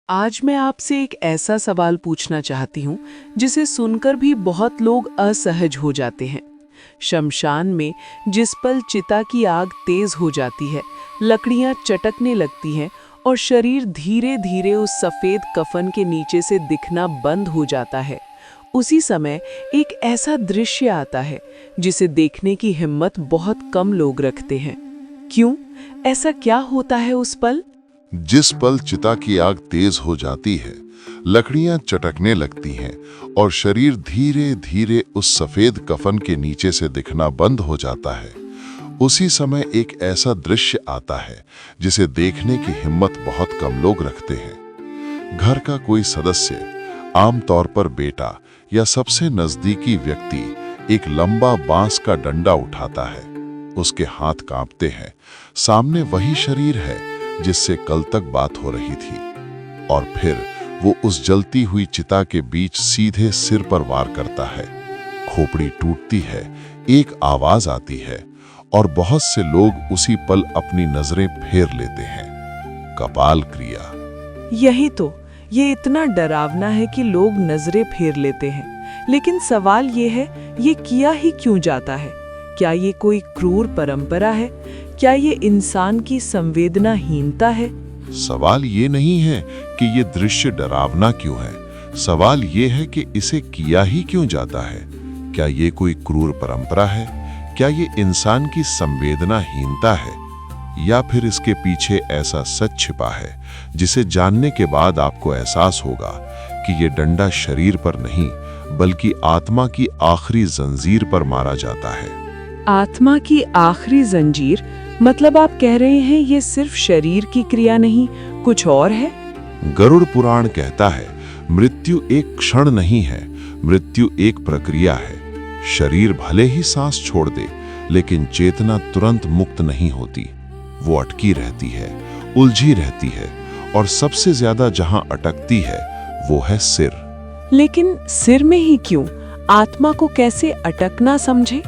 आज मैं आपसे एक ऐसा सवाल पूछना चाहती हूँ जिसे सुनकर भी बहुत लोग असहज हो जाते हैं। शमशान में जिस पल चिता की आग तेज हो जाती है, लकड़ियाँ चटकने लगती हैं और शरीर धीरे धीरे उस सफ़ेद कफन के नीचे से दिखना बंद हो जाता है, उसी समय एक ऐसा दृश्य आता है जिसे देखने की हिम्मत बहुत कम लोग रखते हैं। क्यों? ऐसा क्या होता है उस पल? जिस पल चिता की आग तेज हो जाती है, लकड़ियां चटकने लगती हैं और शरीर धीरे धीरे उस सफेद कफन के नीचे से दिखना बंद हो जाता है, उसी समय एक ऐसा दृश्य आता है जिसे देखने की हिम्मत बहुत कम लोग रखते हैं। घर का कोई सदस्य, आमतौर पर बेटा या सबसे नजदीकी व्यक्ति, एक लंबा बांस का डंडा उठाता है। उसके हाथ कांपते हैं। सामने वही शरीर है जिससे कल तक बात हो रही थी, और फिर वो उस जलती हुई चिता के बीच सीधे सिर पर वार करता है। खोपड़ी टूटती है, एक आवाज आती है और बहुत से लोग उसी पल अपनी नजरें फेर लेते हैं। कपाल क्रिया। यही तो, ये इतना डरावना है कि लोग नजरें फेर लेते हैं। लेकिन सवाल ये है, ये किया ही क्यों जाता है? क्या ये कोई क्रूर परंपरा है? क्या ये इंसान की संवेदनाहीनता है? सवाल ये नहीं है कि ये दृश्य डरावना क्यों है, सवाल ये है कि इसे किया ही क्यों जाता है। क्या ये कोई क्रूर परंपरा है? क्या ये इंसान की संवेदनाहीनता है? या फिर इसके पीछे ऐसा सच छिपा है जिसे जानने के बाद आपको एहसास होगा कि ये डंडा शरीर पर नहीं बल्कि आत्मा की आखिरी जंजीर पर मारा जाता है। आत्मा की आखिरी जंजीर? मतलब आप कह रहे हैं ये सिर्फ शरीर की क्रिया नहीं, कुछ और है? गरुड़ पुराण कहता है, मृत्यु एक क्षण नहीं है, मृत्यु एक प्रक्रिया है। शरीर भले ही सांस छोड़ दे, लेकिन चेतना तुरंत मुक्त नहीं होती। वो अटकी रहती है, उलझी रहती है, और सबसे ज्यादा जहां अटकती है वो है सिर। लेकिन सिर में ही क्यों? आत्मा को कैसे अटकना समझे?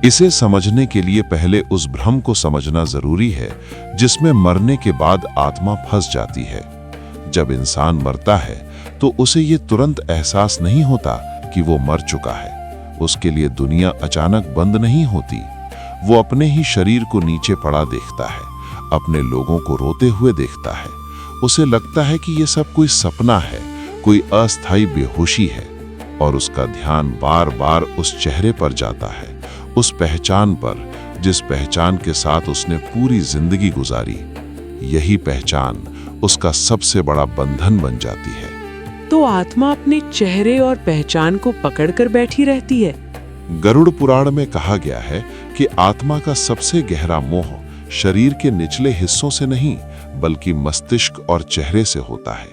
इसे समझने के लिए पहले उस भ्रम को समझना जरूरी है जिसमें मरने के बाद आत्मा फंस जाती है। जब इंसान मरता है तो उसे ये तुरंत एहसास नहीं होता कि वो मर चुका है। उसके लिए दुनिया अचानक बंद नहीं होती। वो अपने ही शरीर को नीचे पड़ा देखता है, अपने लोगों को रोते हुए देखता है। उसे लगता है कि ये सब कोई सपना है, कोई अस्थायी बेहोशी है, और उसका ध्यान बार बार उस चेहरे पर जाता है, उस पहचान पर जिस पहचान के साथ उसने पूरी जिंदगी गुजारी। यही पहचान उसका सबसे बड़ा बंधन बन जाती है। तो आत्मा अपने चेहरे और पहचान को पकड़कर बैठी रहती है? गरुड़ पुराण में कहा गया है कि आत्मा का सबसे गहरा मोह शरीर के निचले हिस्सों से नहीं बल्कि मस्तिष्क और चेहरे से होता है,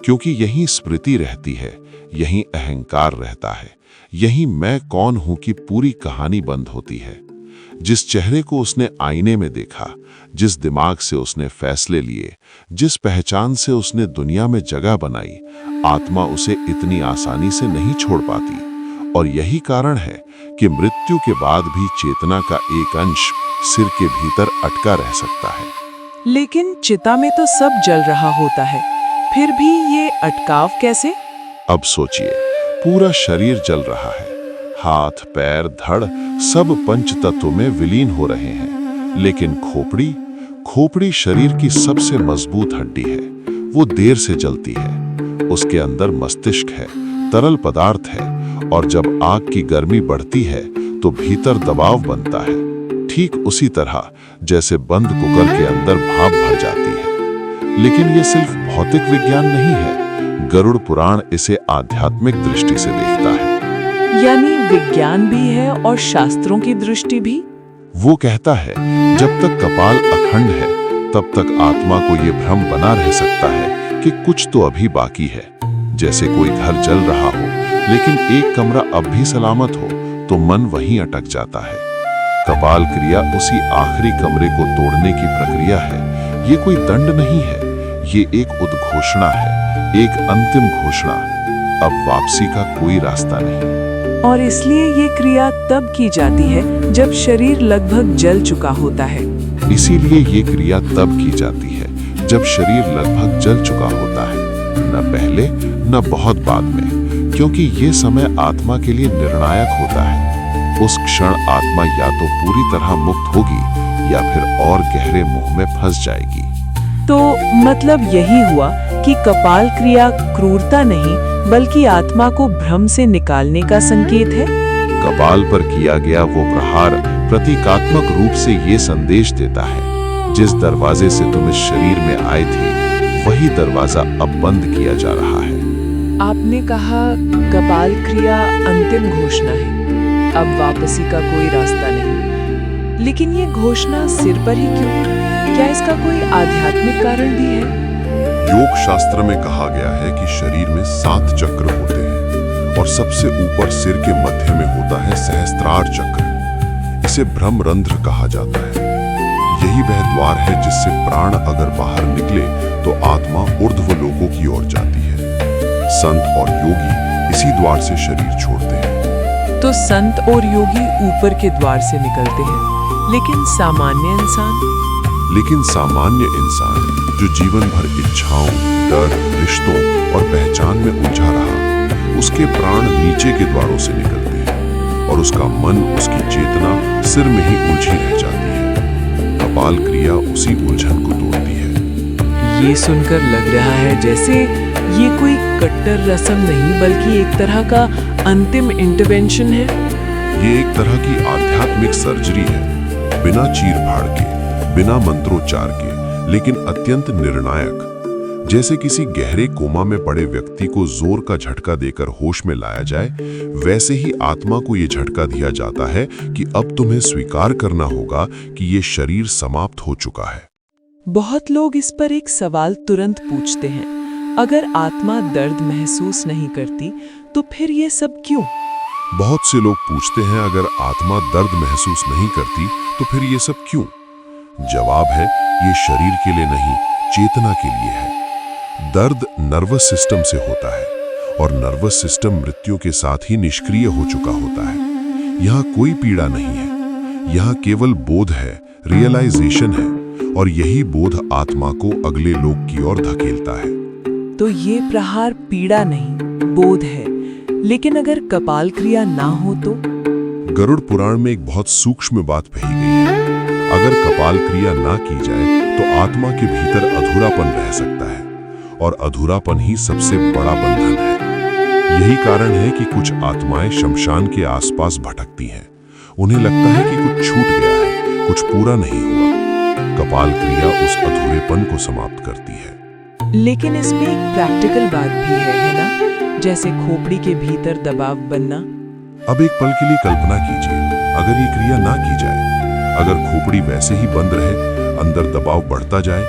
क्योंकि यहीं स्मृति रहती है, यहीं अहंकार रहता है, यही मैं कौन हूं की पूरी कहानी बंद होती है। जिस चेहरे को उसने आईने में देखा, जिस दिमाग से उसने फैसले लिए, जिस पहचान से उसने दुनिया में जगह बनाई, आत्मा उसे इतनी आसानी से नहीं छोड़ पाती। और यही कारण है कि मृत्यु के बाद भी चेतना का एक अंश सिर के भीतर अटका रह सकता है। लेकिन चिता में तो सब जल रहा होता है, फिर भी ये अटकाव कैसे? अब सोचिए, पूरा शरीर जल रहा है, हाथ पैर धड़ सब पंच तत्व में विलीन हो रहे हैं, लेकिन खोपड़ी शरीर की सबसे मजबूत हड्डी है। वो देर से जलती है। उसके अंदर मस्तिष्क है, तरल पदार्थ है, और जब आग की गर्मी बढ़ती है तो भीतर दबाव बनता है, ठीक उसी तरह जैसे बंद कुकर के अंदर भाप भर जाती है। लेकिन ये सिर्फ भौतिक विज्ञान नहीं है, गरुड़ पुराण इसे आध्यात्मिक दृष्टि से देखता है। यानी विज्ञान भी है और शास्त्रों की दृष्टि भी? वो कहता है, जब तक कपाल अखंड है तब तक आत्मा को ये भ्रम बना रह सकता है कि कुछ तो अभी बाकी है। जैसे कोई घर जल रहा हो लेकिन एक कमरा अब भी सलामत हो तो मन वहीं अटक जाता है। कपाल क्रिया उसी आखिरी कमरे को तोड़ने की प्रक्रिया है। ये कोई दंड नहीं है, ये एक उद्घोषणा है, एक अंतिम घोषणा। अब वापसी का कोई रास्ता नहीं। और इसलिए ये क्रिया तब की जाती है जब शरीर लगभग जल चुका होता है। इसीलिए ये क्रिया तब की जाती है जब शरीर लगभग जल चुका होता है। न पहले न बहुत बाद में, क्योंकि ये समय आत्मा के लिए निर्णायक होता है। उस क्षण आत्मा या तो पूरी तरह मुक्त होगी या फिर और गहरे मोह में फंस जाएगी। तो मतलब यही हुआ कि कपाल क्रिया क्रूरता नहीं बल्कि आत्मा को भ्रम से निकालने का संकेत है। कपाल पर किया गया वो प्रहार प्रतीकात्मक रूप से ये संदेश देता है, जिस दरवाजे से तुम इस शरीर में आए थे वही दरवाजा अब बंद किया जा रहा है। आपने कहा कपाल क्रिया अंतिम घोषणा है, अब वापसी का कोई रास्ता नहीं। लेकिन ये घोषणा सिर पर ही क्यों? क्या इसका कोई आध्यात्मिक कारण भी है? योग शास्त्र में कहा गया है कि शरीर में 7 चक्र होते हैं और सबसे ऊपर सिर के मध्य में होता है सहस्त्रार चक्र। इसे ब्रह्मरंध्र कहा जाता है। यही वह द्वार है जिससे प्राण अगर बाहर निकले तो आत्मा ऊर्ध्व लोकों की ओर जाती है। संत और योगी इसी द्वार से शरीर छोड़ते हैं। तो संत और योगी ऊपर के द्वार से निकलते हैं, लेकिन सामान्य इंसान जो जीवन भर इच्छाओं, डर, रिश्तों और पहचान में उलझा रहा, उसके प्राण नीचे के द्वारों से निकलते हैं और उसका मन, उसकी चेतना सिर में ही उलझी रह जाती है। कपाल क्रिया उसी उलझन को तोड़ती है। ये सुनकर लग रहा है जैसे ये कोई कट्टर रस्म नहीं बल्कि एक तरह का अंतिम इंटरवेंशन है। ये एक तरह की आध्यात्मिक सर्जरी है, बिना चीर-फाड़ के, बिना मंत्रोच्चार के, लेकिन अत्यंत निर्णायक। जैसे किसी गहरे कोमा में पड़े व्यक्ति को जोर का झटका देकर होश में लाया जाए, वैसे ही आत्मा को ये झटका दिया जाता है कि अब तुम्हें स्वीकार करना होगा कि ये शरीर समाप्त हो चुका है। बहुत लोग इस पर एक सवाल तुरंत पूछते हैं, अगर आत्मा दर्द महसूस नहीं करती तो फिर ये सब क्यों? बहुत से लोग पूछते हैं, अगर आत्मा दर्द महसूस नहीं करती तो फिर ये सब क्यों? जवाब है, ये शरीर के लिए नहीं, चेतना के लिए है। दर्द नर्वस सिस्टम से होता है और नर्वस सिस्टम मृत्यु के साथ ही निष्क्रिय हो चुका होता है। यहाँ कोई पीड़ा नहीं है, यहाँ केवल बोध है, रियलाइजेशन है, और यही बोध आत्मा को अगले लोक की ओर धकेलता है। तो ये प्रहार पीड़ा नहीं, बोध है। लेकिन अगर कपाल क्रिया ना हो तो? गरुड़ पुराण में एक बहुत सूक्ष्म बात कही गई है। अगर कपाल क्रिया ना की जाए तो आत्मा के भीतर अधूरापन रह सकता है, और अधूरापन ही सबसे बड़ा बंधन है। यही कारण है कि कुछ आत्माएं शमशान के आसपास भटकती हैं। उन्हें लगता है कि कुछ छूट गया है, कुछ पूरा नहीं हुआ। कपाल क्रिया उस अधूरेपन को समाप्त करती है। लेकिन इसमें एक प्रैक्टिकल बात भी है ना? जैसे खोपड़ी के भीतर दबाव बनना। अब एक पल के लिए कल्पना कीजिए, अगर ये क्रिया ना की जाए, अगर खोपड़ी वैसे ही बंद रहे, अंदर दबाव बढ़ता जाए,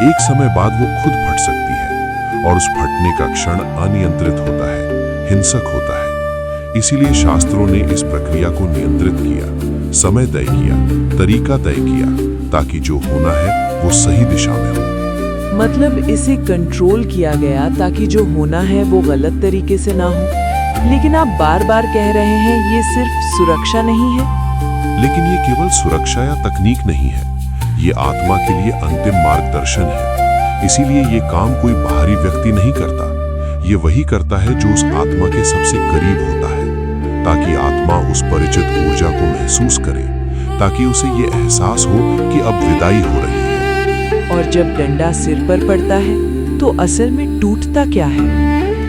एक समय बाद वो खुद फट सकती है, और उस फटने का क्षण अनियंत्रित होता है, हिंसक होता है। इसीलिए शास्त्रों ने इस प्रक्रिया को नियंत्रित किया, समय तय किया, तरीका तय किया, ताकि जो होना है वो सही दिशा में हो। मतलब इसे कंट्रोल किया गया ताकि जो होना है वो गलत तरीके से ना हो। लेकिन आप बार बार कह रहे हैं ये सिर्फ सुरक्षा नहीं है। लेकिन ये केवल सुरक्षा या तकनीक नहीं है, ये आत्मा के लिए अंतिम मार्गदर्शन है। इसीलिए ये काम कोई बाहरी व्यक्ति नहीं करता, ये वही करता है जो उस आत्मा के सबसे करीब होता है, ताकि आत्मा उस परिचित ऊर्जा को महसूस करे, ताकि उसे ये एहसास हो कि अब विदाई हो रही है। और जब डंडा सिर पर पड़ता है तो असल में टूटता क्या है?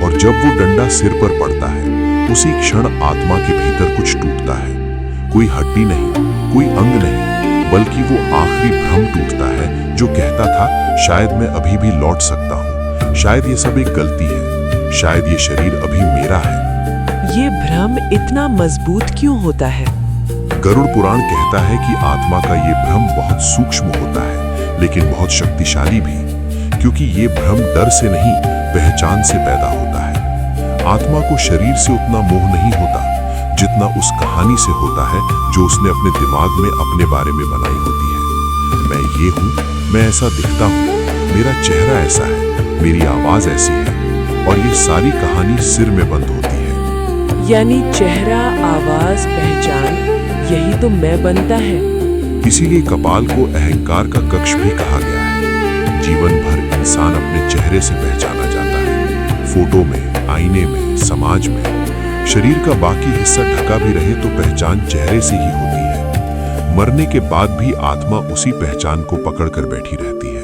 और जब वो डंडा सिर पर पड़ता है, उसी क्षण आत्मा के भीतर कुछ टूटता है। कोई हड्डी नहीं, कोई अंग नहीं, बल्कि वो आखिरी भ्रम टूटता है जो कहता था शायद मैं अभी भी लौट सकता हूँ, शायद ये सब एक गलती है, शायद ये शरीर अभी मेरा है। ये भ्रम इतना मजबूत क्यों होता है? गरुड़ पुराण कहता है कि आत्मा का ये भ्रम बहुत सूक्ष्म होता है, लेकिन बहुत शक्तिशाली भी, क्योंकि ये भ्रम डर से नहीं, पहचान से पैदा होता है। आत्मा को शरीर से उतना मोह नहीं होता जितना उस कहानी से होता है जो उसने अपने दिमाग में अपने बारे में बनाई होती है। मैं ये हूँ, मैं ऐसा दिखता हूँ, मेरा चेहरा ऐसा है, मेरी आवाज ऐसी है, और ये सारी कहानी सिर में बंद होती है। यानी चेहरा, आवाज, पहचान, यही तो मैं बनता है। इसीलिए कपाल को अहंकार का कक्ष भी कहा गया है। जीवन भर इंसान अपने चेहरे से पहचाना जाता है, फोटो में, आईने में, समाज में शरीर का बाकी हिस्सा ढका भी रहे तो पहचान चेहरे से ही होती है। मरने के बाद भी आत्मा उसी पहचान को पकड़कर बैठी रहती है।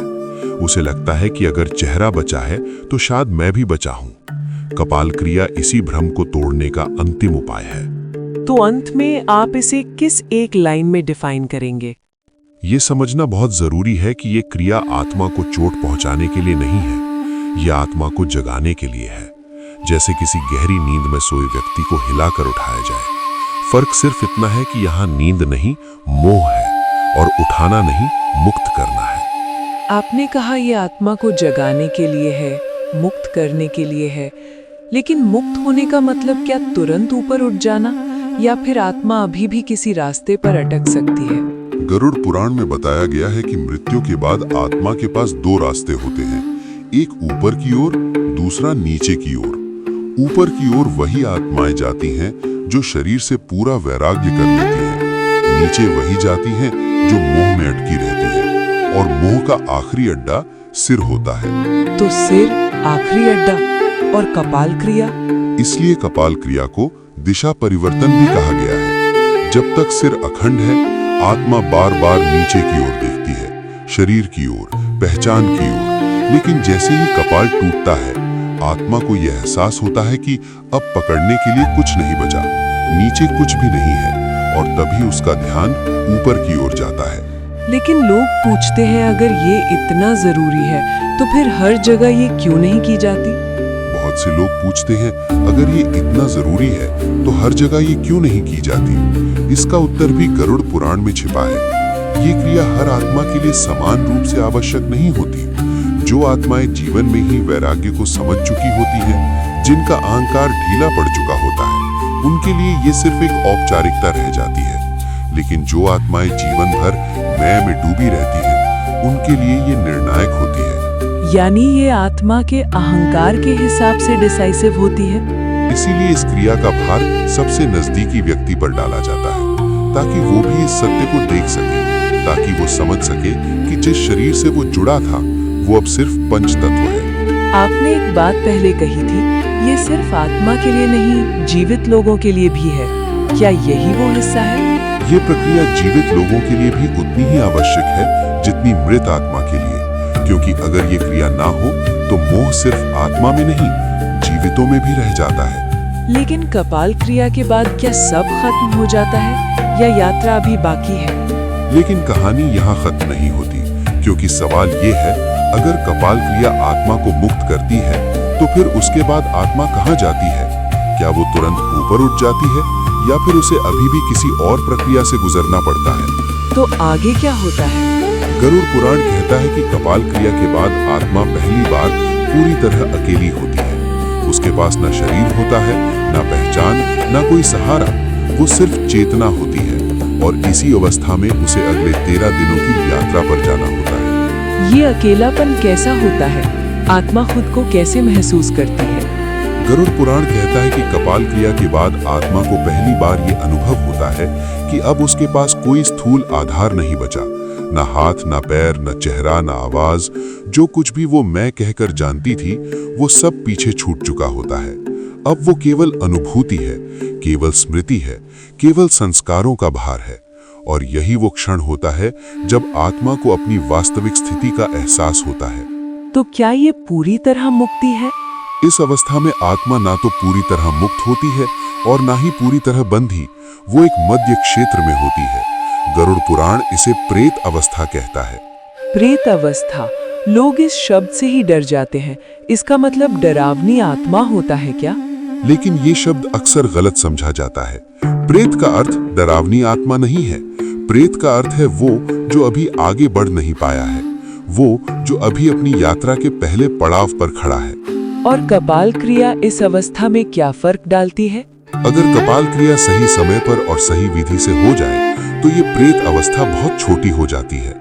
उसे लगता है कि अगर चेहरा बचा है तो शायद मैं भी बचा हूं। कपाल क्रिया इसी भ्रम को तोड़ने का अंतिम उपाय है। तो अंत में आप इसे किस एक लाइन में डिफाइन करेंगे? ये समझना बहुत जरूरी है कि ये क्रिया आत्मा को चोट पहुंचाने के लिए नहीं है, यह आत्मा को जगाने के लिए है। जैसे किसी गहरी नींद में सोए व्यक्ति को हिलाकर उठाया जाए। फर्क सिर्फ इतना है कि यहाँ नींद नहीं, मोह है, और उठाना नहीं, मुक्त करना है। आपने कहा यह आत्मा को जगाने के लिए है, मुक्त करने के लिए है, लेकिन मुक्त होने का मतलब क्या तुरंत ऊपर उठ जाना, या फिर आत्मा अभी भी किसी रास्ते पर अटक सकती है? गरुड़ पुराण में बताया गया है कि मृत्यु के बाद आत्मा के पास दो रास्ते होते हैं, एक ऊपर की ओर, दूसरा नीचे की ओर। ऊपर की ओर वही आत्माएं जाती हैं जो शरीर से पूरा वैराग्य कर लेती हैं। नीचे वही जाती हैं जो मोह में अटकी रहती हैं, और मोह का आखिरी अड्डा सिर होता है। तो सिर आखिरी अड्डा, और कपाल क्रिया? इसलिए कपाल क्रिया को दिशा परिवर्तन भी कहा गया है। जब तक सिर अखंड है, आत्मा बार बार नीचे की ओर देखती है, शरीर की ओर, पहचान की ओर। लेकिन जैसे ही कपाल टूटता है, आत्मा को यह एहसास होता है कि अब पकड़ने के लिए कुछ नहीं बचा, नीचे कुछ भी नहीं है, और तभी उसका ध्यान ऊपर की ओर जाता है। लेकिन लोग पूछते हैं, अगर ये इतना जरूरी है तो फिर हर जगह ये क्यों नहीं की जाती? बहुत से लोग पूछते हैं, अगर ये इतना जरूरी है तो हर जगह ये क्यों नहीं की जाती? इसका उत्तर भी गरुड़ पुराण में छिपा है। ये क्रिया हर आत्मा के लिए समान रूप से आवश्यक नहीं होती। जो आत्माएं जीवन में ही वैराग्य को समझ चुकी होती हैं, जिनका अहंकार ढीला पड़ चुका होता है, उनके लिए ये सिर्फ एक औपचारिकता रह जाती है। लेकिन जो आत्माएं जीवन भर मैं में डूबी रहती हैं, उनके लिए ये निर्णायक होती है। यानी ये आत्मा के अहंकार के हिसाब से डिसाइसिव होती है। इसीलिए इस क्रिया का भार सबसे नजदीकी व्यक्ति पर डाला जाता है, ताकि वो भी इस सत्य को देख सके, ताकि वो समझ सके कि जिस शरीर से वो जुड़ा था वो अब सिर्फ पंच तत्व है। आपने एक बात पहले कही थी, ये सिर्फ आत्मा के लिए नहीं, जीवित लोगों के लिए भी है। क्या यही वो हिस्सा है? ये प्रक्रिया जीवित लोगों के लिए भी उतनी ही आवश्यक है जितनी मृत आत्मा के लिए, क्योंकि अगर ये क्रिया ना हो तो मोह सिर्फ आत्मा में नहीं, जीवितों में भी रह जाता है। लेकिन कपाल क्रिया के बाद क्या सब खत्म हो जाता है, या यात्रा अभी बाकी है? लेकिन कहानी यहाँ खत्म नहीं होती, क्योंकि सवाल ये है, अगर कपाल क्रिया आत्मा को मुक्त करती है तो फिर उसके बाद आत्मा कहाँ जाती है? क्या वो तुरंत ऊपर उठ जाती है, या फिर उसे अभी भी किसी और प्रक्रिया से गुजरना पड़ता है? तो आगे क्या होता है? गरुड़ पुराण कहता है कि कपाल क्रिया के बाद आत्मा पहली बार पूरी तरह अकेली होती है। उसके पास न शरीर होता है, न पहचान, न कोई सहारा, वो सिर्फ चेतना होती है, और इसी अवस्था में उसे अगले 13 दिनों की यात्रा पर जाना होता है। ये अकेलापन कैसा होता है? आत्मा खुद को कैसे महसूस करती है? गरुड़ पुराण कहता है कि कपाल क्रिया के बाद आत्मा को पहली बार ये अनुभव होता है कि अब उसके पास कोई स्थूल आधार नहीं बचा, न हाथ, न पैर, न चेहरा, न आवाज। जो कुछ भी वो मैं कहकर जानती थी, वो सब पीछे छूट चुका होता है। अब वो केवल अनुभूति है, केवल स्मृति है, केवल संस्कारों का भार है। और यही वो क्षण होता है जब आत्मा को अपनी वास्तविक स्थिति का एहसास होता है। तो क्या ये पूरी तरह मुक्ति है? इस अवस्था में आत्मा ना तो पूरी तरह मुक्त होती है और ना ही पूरी तरह बंधी, वो एक मध्य क्षेत्र में होती है। गरुड़ पुराण इसे प्रेत अवस्था कहता है। प्रेत अवस्था, लोग इस शब्द से ही डर जाते हैं। इसका मतलब डरावनी आत्मा होता है क्या? लेकिन ये शब्द अक्सर गलत समझा जाता है। प्रेत का अर्थ डरावनी आत्मा नहीं है। प्रेत का अर्थ है वो जो अभी आगे बढ़ नहीं पाया है, वो जो अभी अपनी यात्रा के पहले पड़ाव पर खड़ा है। और कपाल क्रिया इस अवस्था में क्या फर्क डालती है? अगर कपाल क्रिया सही समय पर और सही विधि से हो जाए तो ये प्रेत अवस्था बहुत छोटी हो जाती है।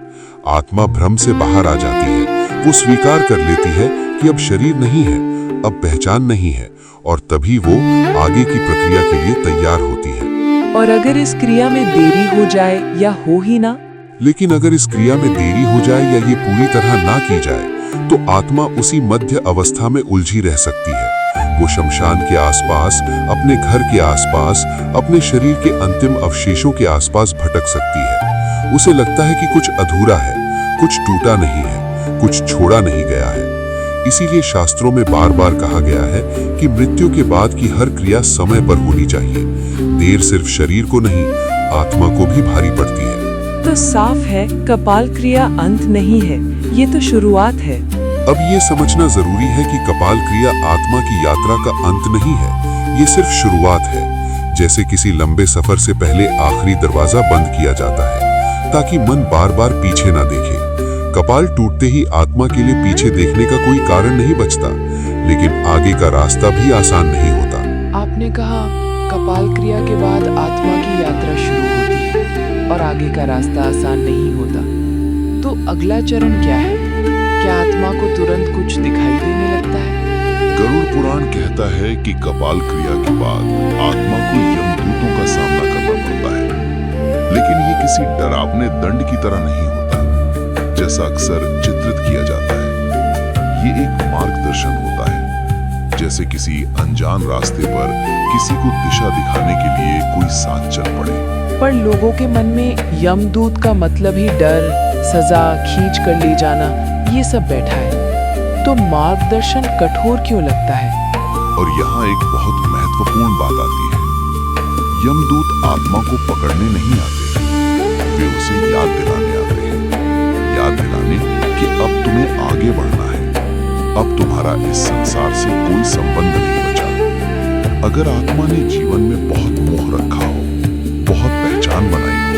आत्मा भ्रम से बाहर आ जाती है। वो स्वीकार कर लेती है कि अब शरीर नहीं है, अब पहचान नहीं है, और तभी वो आगे की प्रक्रिया के लिए तैयार होती है। और अगर इस क्रिया में देरी हो जाए या हो ही ना? लेकिन अगर इस क्रिया में देरी हो जाए या ये पूरी तरह ना की जाए तो आत्मा उसी मध्य अवस्था में उलझी रह सकती है। वो शमशान के आसपास, अपने घर के आसपास, अपने शरीर के अंतिम अवशेषों के आसपास भटक सकती है। उसे लगता है कि कुछ अधूरा है, कुछ टूटा नहीं है, कुछ छोड़ा नहीं गया है। इसीलिए शास्त्रों में बार बार कहा गया है कि मृत्यु के बाद की हर क्रिया समय पर होनी चाहिए। देर सिर्फ शरीर को नहीं, आत्मा को भी भारी पड़ती है। तो साफ है, कपाल क्रिया अंत नहीं है, ये तो शुरुआत है। अब ये समझना जरूरी है कि कपाल क्रिया आत्मा की यात्रा का अंत नहीं है, ये सिर्फ शुरुआत है। जैसे किसी लंबे सफर से पहले आखिरी दरवाजा बंद किया जाता है ताकि मन बार बार पीछे ना देखे। कपाल टूटते ही आत्मा के लिए पीछे देखने का कोई कारण नहीं बचता, लेकिन आगे का रास्ता भी आसान नहीं होता। आपने कहा कपाल क्रिया के बाद आत्मा की यात्रा शुरू होती है और आगे का रास्ता आसान नहीं होता। तो अगला चरण क्या है? क्या आत्मा को तुरंत कुछ दिखाई देने लगता है? गरुड़ पुराण कहता है कि कपाल क्रिया के बाद आत्मा को यमदूतों का सामना करना पड़ता है, लेकिन ये किसी डरावने दंड की तरह नहीं होता जैसा अक्सर चित्रित किया जाता है। ये एक मार्गदर्शन होता है, जैसे किसी अनजान रास्ते पर किसी को दिशा दिखाने के लिए कोई साथ चल पड़े। पर लोगों के मन में यमदूत का मतलब ही डर, सजा, खींच कर ले जाना, ये सब बैठा है। तो मार्गदर्शन कठोर क्यों लगता है? और यहाँ एक बहुत महत्वपूर्ण बात आती है। यमदूत आत्मा को पकड़ने नहीं आते, वे उसे याद दिलाने आते हैं। याद दिलाने कि अब तुम्हें आगे बढ़ना है, अब तुम्हारा इस संसार से कोई संबंध नहीं बचा। अगर आत्मा ने जीवन में बहुत मोह रखा हो, बहुत पहचान बनाई हो,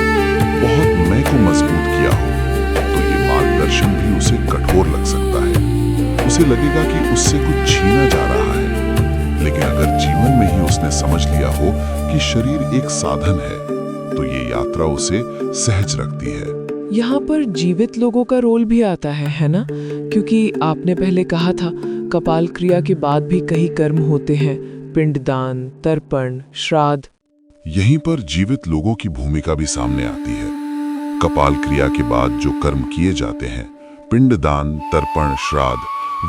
बहुत मैं को मजबूत किया हो, तो ये मार्गदर्शन भी उसे कठोर लग सकता है। उसे लगेगा कि उससे कुछ छीना जा रहा है। लेकिन अगर जीवन में ही उसने समझ लिया हो कि शरीर एक साधन है, तो ये यात्रा उसे सहज रखती है। यहाँ पर जीवित लोगों का रोल भी आता है ना? क्योंकि आपने पहले कहा था कपाल क्रिया के बाद भी कई कर्म होते हैं, पिंडदान, तर्पण, श्राद्ध। यहीं पर जीवित लोगों की भूमिका भी सामने आती है। कपाल क्रिया के बाद जो कर्म किए जाते हैं, पिंडदान, तर्पण, श्राद्ध,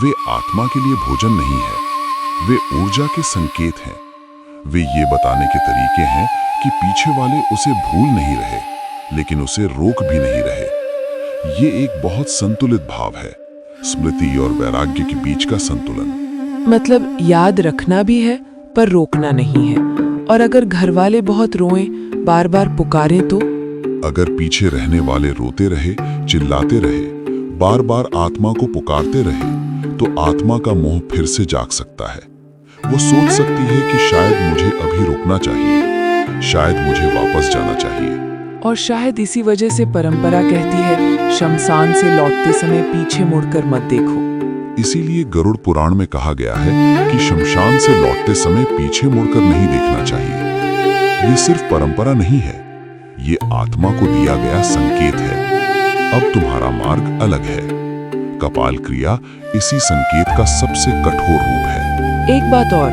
वे आत्मा के लिए भोजन नहीं है, वे ऊर्जा के संकेत हैं। वे ये बताने के तरीके हैं कि पीछे वाले उसे भूल नहीं रहे, लेकिन उसे रोक भी नहीं रहे। ये एक बहुत संतुलित भाव है, स्मृति और वैराग्य के बीच का संतुलन। मतलब याद रखना भी है पर रोकना नहीं है। और अगर घर वाले बहुत रोएं, बार बार पुकारें तो? अगर पीछे रहने वाले रोते रहे, चिल्लाते रहे, बार बार आत्मा को पुकारते रहे, तो आत्मा का मोह फिर से जाग सकता है। वो सोच सकती है कि शायद मुझे अभी रुकना चाहिए, शायद मुझे वापस जाना चाहिए। और शायद इसी वजह से परंपरा कहती है शमशान से लौटते समय पीछे मुड़कर मत देखो। इसीलिए गरुड़ पुराण में कहा गया है कि शमशान से लौटते समय पीछे मुड़कर नहीं देखना चाहिए। ये सिर्फ परंपरा नहीं है, ये आत्मा को दिया गया संकेत है। अब तुम्हारा मार्ग अलग है। कपाल क्रिया इसी संकेत का सबसे कठोर रूप है। एक बात और,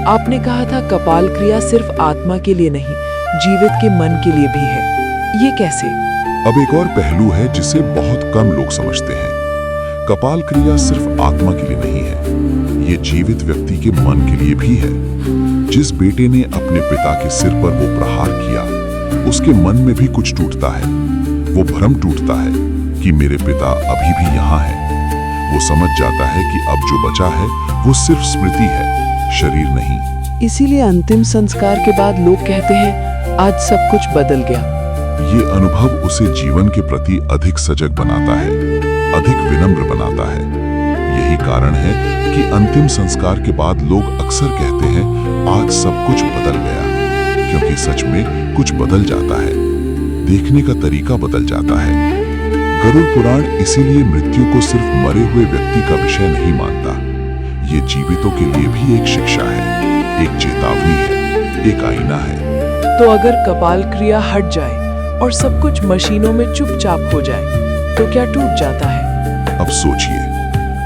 आपने कहा था कपाल क्रिया सिर्फ आत्मा के लिए नहीं, जीवित के मन के लिए भी है। ये कैसे? अब एक और पहलू है जिसे बहुत कम लोग समझते हैं। कपाल क्रिया सिर्फ आत्मा के लिए नहीं है, ये जीवित व्यक्ति के मन के लिए भी है। जिस बेटे ने अपने पिता के सिर पर वो प्रहार किया, उसके मन में भी कुछ टूटता है। वो भ्रम टूटता है कि मेरे पिता अभी भी यहाँ है। वो समझ जाता है कि अब जो बचा है वो सिर्फ स्मृति है, शरीर नहीं। इसीलिए अंतिम संस्कार के बाद लोग कहते हैं आज सब कुछ बदल गया। ये अनुभव उसे जीवन के प्रति अधिक सजग बनाता है, अधिक विनम्र बनाता है। यही कारण है कि अंतिम संस्कार के बाद लोग अक्सर कहते हैं आज सब कुछ बदल गया, क्योंकि सच में कुछ बदल जाता है, देखने का तरीका बदल जाता है। गरुड़ पुराण इसीलिए मृत्यु को सिर्फ मरे हुए व्यक्ति का विषय नहीं मानता। ये जीवितों के लिए भी एक शिक्षा है, एक चेतावनी है, एक आईना है। तो अगर कपाल क्रिया हट जाए और सब कुछ मशीनों में चुपचाप हो जाए तो क्या टूट जाता है? अब सोचिए,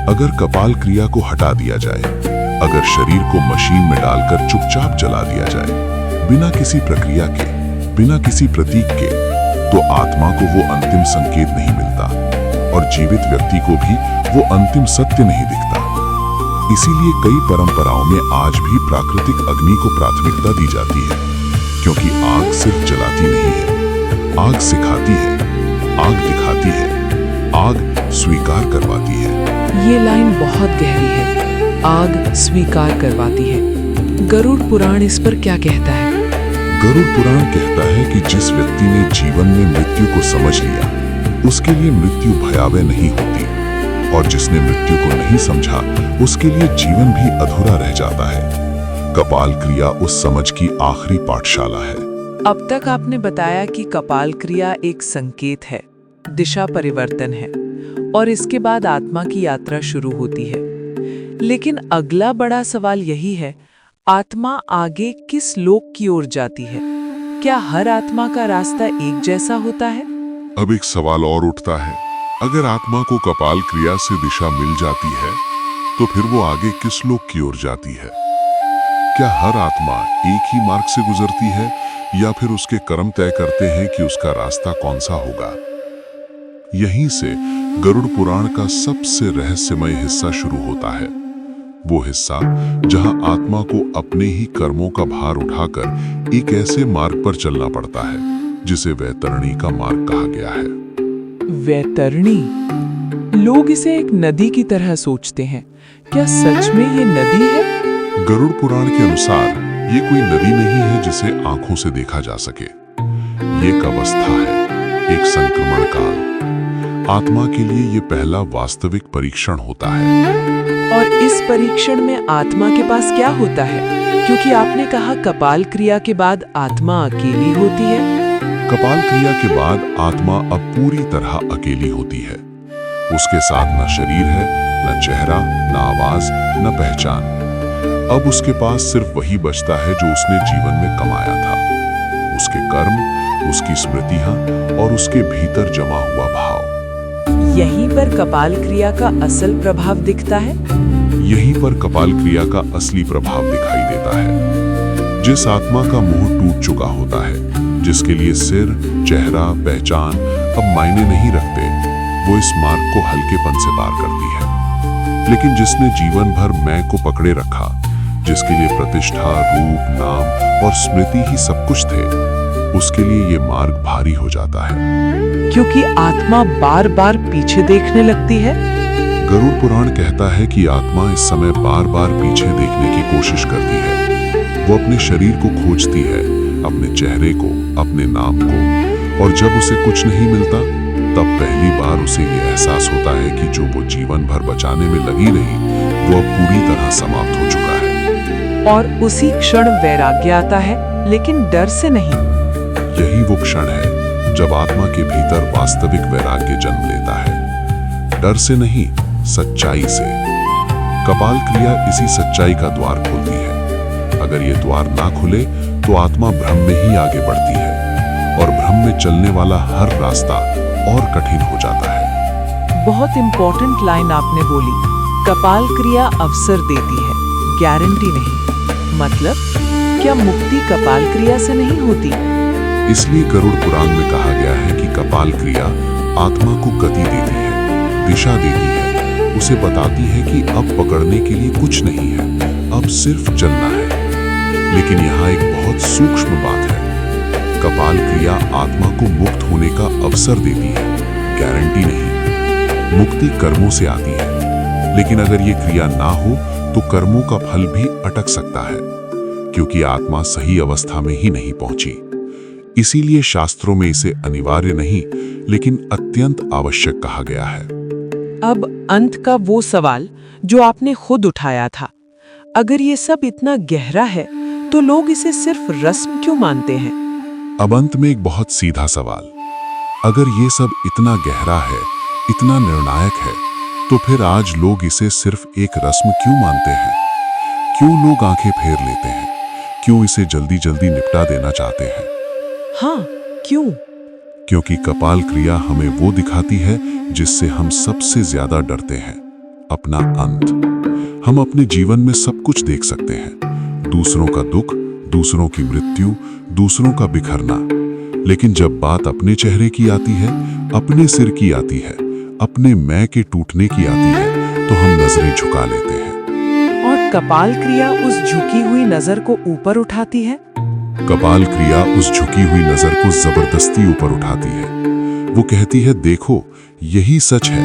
अगर कपाल क्रिया को हटा दिया जाए, अगर शरीर को मशीन में डालकर चुपचाप जला दिया जाए, बिना किसी प्रक्रिया के, बिना किसी प्रतीक के, तो आत्मा को वो अंतिम संकेत नहीं मिलता। और जीवित व्यक्ति को भी वो अंतिम सत्य नहीं दिखता। इसीलिए कई परंपराओं में आज भी प्राकृतिक अग्नि को प्राथमिकता दी जाती है, क्योंकि आग सिर्फ जलाती नहीं है, आग सिखाती है, आग दिखाती है, आग स्वीकार करवाती है। ये लाइन बहुत गहरी है, आग स्वीकार करवाती है। गरुड़ पुराण इस पर क्या कहता है? गरुड़ पुराण कहता है कि जिस व्यक्ति ने जीवन में मृत्यु को समझ लिया, उसके लिए मृत्यु भयावह नहीं होती, और जिसने मृत्यु को नहीं समझा, उसके लिए जीवन भी अधूरा रह जाता है। कपाल क्रिया उस समझ की आखिरी पाठशाला है। अब तक आपने बताया कि कपाल क्रिया एक संकेत है, दिशा परिवर्तन है, और इसके बाद आत्मा की यात्रा शुरू होती है। लेकिन अगला बड़ा सवाल यही है, आत्मा आगे किस लोक की ओर जाती है? क्या हर आत्मा का रास्ता एक जैसा होता है? अब एक सवाल और उठता है, अगर आत्मा को कपाल क्रिया से दिशा मिल जाती है, तो फिर वो आगे किस लोक की ओर जाती है? क्या हर आत्मा एक ही मार्ग से गुजरती है, या फिर उसके कर्म तय करते हैं कि उसका रास्ता कौन सा होगा? यहीं से गरुड़ पुराण का सबसे रहस्यमय हिस्सा शुरू होता है। वो हिस्सा जहां आत्मा को अपने ही कर्मों का भार उठाकर एक ऐसे मार्ग पर चलना पड़ता है जिसे वैतरणी का मार्ग कहा गया है। वैतरणी, लोग इसे एक नदी की तरह सोचते हैं। क्या सच में ये नदी है? गरुड़ पुराण के अनुसार ये कोई नदी नहीं है जिसे आंखों से देखा जा सके। ये एक अवस्था है, एक संक्रमण काल। आत्मा के लिए ये पहला वास्तविक परीक्षण होता है। और इस परीक्षण में आत्मा के पास क्या होता है? क्योंकि आपने कहा कपाल क्रिया के बाद आत्मा अकेली होती है। कपाल क्रिया के बाद आत्मा अब पूरी तरह अकेली होती है। उसके साथ न शरीर है, न चेहरा, न आवाज, न पहचान। अब उसके पास सिर्फ वही बचता है जो उसने जीवन में कमाया था, उसके कर्म, उसकी स्मृतियां और उसके भीतर जमा हुआ भाव। यहीं पर कपाल क्रिया का असल प्रभाव दिखता है। यहीं पर कपाल क्रिया का असली प्रभाव दिखाई देता है। जिस आत्मा का मुंह टूट चुका होता है, जिसके लिए सिर, चेहरा, पहचान अब मायने नहीं रखते, वो इस मार्ग को हल्केपन से पार करती है। लेकिन जिसने जीवन भर मैं को पकड़े रखा, जिसके लिए प्रतिष्ठा, रूप, नाम और स्मृति ही सब कुछ थे, उसके लिए ये मार्ग भारी हो जाता है। क्योंकि आत्मा बार बार पीछे देखने लगती है। गरुड़ पुराण कहता है कि आत्मा इस समय बार बार पीछे देखने की कोशिश करती है। वो अपने शरीर को खोजती है, अपने चेहरे को, अपने नाम को, और जब उसे कुछ नहीं मिलता, तब पहली बार उसे ये एहसास होता है कि जो वो जीवन भर बचाने में लगी रही, वो अब पूरी तरह समाप्त हो चुका है। और उसी क्षण वैराग्य आता है, लेकिन डर से नहीं। यही वो क्षण है जब आत्मा के भीतर वास्तविक वैराग्य जन्म लेता है। डर से नहीं, सच्चाई से। कपाल क्रिया इसी सच्चाई का द्वार खोलती है। अगर ये द्वार ना खुले तो आत्मा भ्रम में ही आगे बढ़ती है, और भ्रम में चलने वाला हर रास्ता और कठिन हो जाता है। बहुत इंपॉर्टेंट लाइन आपने बोली, कपाल क्रिया अवसर देती है, गारंटी नहीं। मतलब क्या मुक्ति कपाल क्रिया से नहीं होती? इसलिए गरुड़ पुराण में कहा गया है कि कपाल क्रिया आत्मा को गति देती है, दिशा देती है, उसे बताती है कि अब पकड़ने के लिए कुछ नहीं है, अब सिर्फ चलना है। लेकिन यहाँ एक बहुत सूक्ष्म बात है, कपाल क्रिया आत्मा को मुक्त होने का अवसर देती है, गारंटी नहीं। मुक्ति कर्मों से आती है, लेकिन अगर ये क्रिया ना हो तो कर्मों का फल भी अटक सकता है, क्योंकि आत्मा सही अवस्था में ही नहीं पहुंची। इसीलिए शास्त्रों में इसे अनिवार्य नहीं, लेकिन अत्यंत आवश्यक कहा गया है। अब अंत का वो सवाल जो आपने खुद उठाया था, अगर ये सब इतना गहरा है तो लोग इसे सिर्फ रस्म क्यों मानते हैं? अब अंत में एक बहुत सीधा सवाल, अगर ये सब इतना गहरा है, इतना निर्णायक है, तो फिर आज लोग इसे सिर्फ एक रस्म क्यों मानते हैं? क्यों लोग आंखें फेर लेते हैं? क्यों इसे जल्दी जल्दी निपटा देना चाहते हैं? हाँ, क्यों? क्योंकि कपाल क्रिया हमें वो दिखाती है जिससे हम सबसे ज्यादा डरते हैं, अपना अंत। हम अपने जीवन में सब कुछ देख सकते हैं, दूसरों का दुख, दूसरों की मृत्यु, दूसरों का बिखरना, लेकिन जब बात अपने चेहरे की आती है, अपने सिर की आती है, अपने मैं के टूटने की आती है तो हम नजरें झुका लेते हैं। और कपाल क्रिया उस झुकी हुई नजर को ऊपर उठाती है। कपाल क्रिया उस झुकी हुई नजर को जबरदस्ती ऊपर उठाती है। वो कहती है, देखो यही सच है,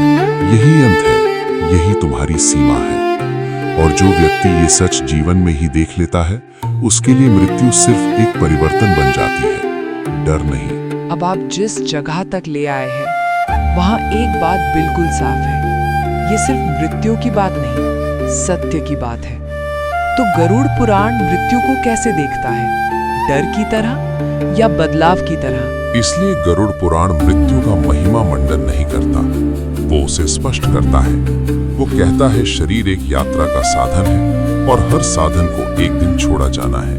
यही अंत है, यही तुम्हारी सीमा है। और जो व्यक्ति ये सच जीवन में ही देख लेता है, उसके लिए मृत्यु सिर्फ एक परिवर्तन बन जाती है, डर नहीं। अब आप जिस जगह तक ले आए हैं, वहां एक बात बिल्कुल साफ है, ये सिर्फ मृत्यु की बात नहीं, सत्य की बात है। तो गरुड़ पुराण मृत्यु को कैसे देखता है? डर की तरह या बदलाव की तरह? इसलिए गरुड़ पुराण मृत्यु का महिमा मंडन नहीं करता, वो उसे स्पष्ट करता है। वो कहता है शरीर एक यात्रा का साधन है और हर साधन को एक दिन छोड़ा जाना है,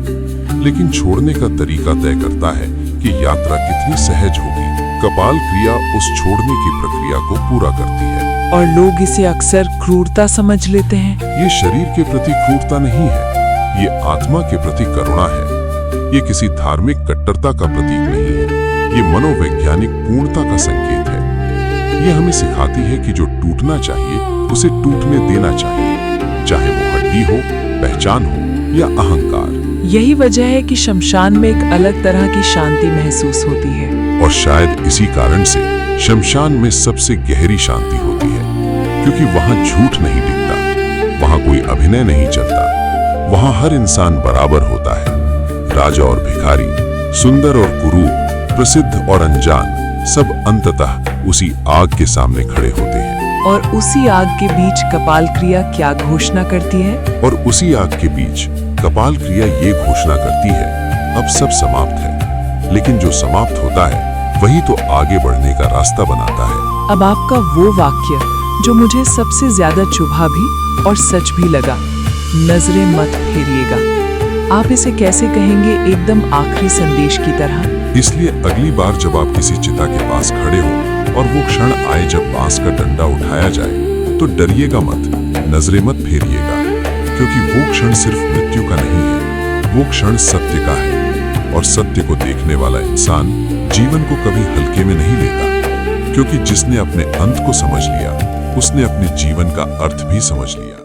लेकिन छोड़ने का तरीका तय करता है कि यात्रा कितनी सहज होगी। कपाल क्रिया उस छोड़ने की प्रक्रिया को पूरा करती है। और लोग इसे अक्सर क्रूरता समझ लेते हैं। ये शरीर के प्रति क्रूरता नहीं है, ये आत्मा के प्रति करुणा है। ये किसी धार्मिक कट्टरता का प्रतीक नहीं है, ये मनोवैज्ञानिक पूर्णता का संकेत है। ये हमें सिखाती है कि जो टूटना चाहिए उसे टूटने देना चाहिए, चाहे वो हड्डी हो, पहचान हो या अहंकार। यही वजह है कि शमशान में एक अलग तरह की शांति महसूस होती है। और शायद इसी कारण से शमशान में सबसे गहरी शांति होती है, क्योंकि वहां झूठ नहीं टिकता, वहां कोई अभिनय नहीं चलता, वहां हर इंसान बराबर होता है। राजा और भिखारी, सुंदर और कुरूप, प्रसिद्ध और अनजान, सब अंततः उसी आग के सामने खड़े होते हैं। और उसी आग के बीच कपाल क्रिया क्या घोषणा करती है? और उसी आग के बीच कपाल क्रिया ये घोषणा करती है, अब सब समाप्त है, लेकिन जो समाप्त होता है वही तो आगे बढ़ने का रास्ता बनाता है। अब आपका वो वाक्य जो मुझे सबसे ज्यादा चुभा भी और सच भी लगा, नजरें मत फेरिएगा, आप इसे कैसे कहेंगे एकदम आखिरी संदेश की तरह? इसलिए अगली बार जब आप किसी चिता के पास खड़े हो और वो क्षण आए जब बांस का डंडा उठाया जाए, तो डरिएगा मत, नजरें मत फेरिएगा, क्योंकि वो क्षण सिर्फ मृत्यु का नहीं है, वो क्षण सत्य का है। और सत्य को देखने वाला इंसान जीवन को कभी हल्के में नहीं लेता, क्योंकि जिसने अपने अंत को समझ लिया, उसने अपने जीवन का अर्थ भी समझ लिया।